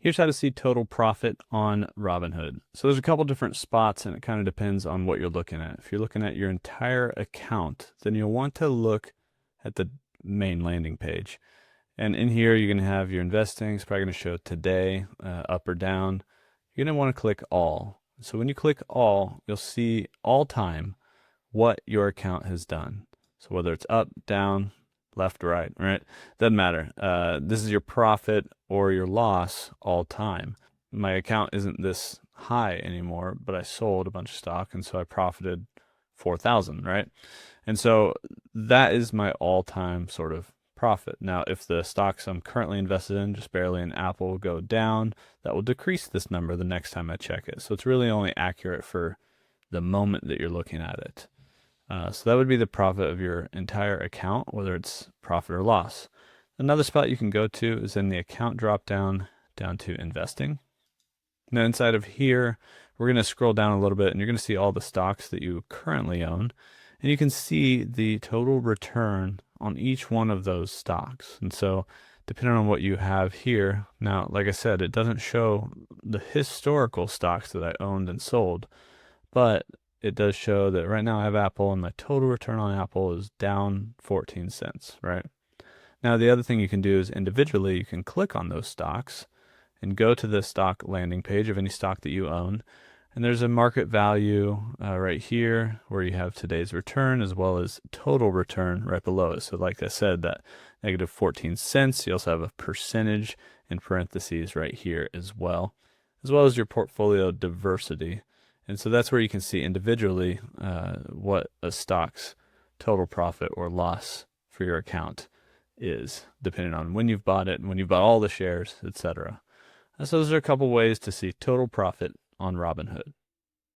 Here's how to see total profit on Robinhood. So there's a couple different spots and it kind of depends on what you're looking at. If you're looking at your entire account, then you'll want to look at the main landing page. And in here, you're going to have your investing. It's probably going to show today, up or down. You're going to want to click all. So when you click all, you'll see all time what your account has done. So whether it's up, down, left, right, doesn't matter. This is your profit or your loss all time. My account isn't this high anymore, but I sold a bunch of stock, and so I profited 4,000, right? And so that is my all-time sort of profit. Now, if the stocks I'm currently invested in, just barely in Apple, go down, that will decrease this number the next time I check it. So it's really only accurate for the moment that you're looking at it. So that would be the profit of your entire account, whether it's profit or loss. Another spot you can go to is in the account drop down to investing. Now inside of here, we're going to scroll down a little bit and you're going to see all the stocks that you currently own. And you can see the total return on each one of those stocks. And so depending on what you have here, now, like I said, it doesn't show the historical stocks that I owned and sold, but it does show that right now I have Apple and my total return on Apple is down 14 cents, right? Now, the other thing you can do is individually, you can click on those stocks and go to the stock landing page of any stock that you own. And there's a market value right here where you have today's return as well as total return right below it. So like I said, that negative 14 cents, you also have a percentage in parentheses right here as well as your portfolio diversity. And so that's where you can see individually what a stock's total profit or loss for your account is, depending on when you've bought it and when you've bought all the shares, etc. So those are a couple ways to see total profit on Robinhood.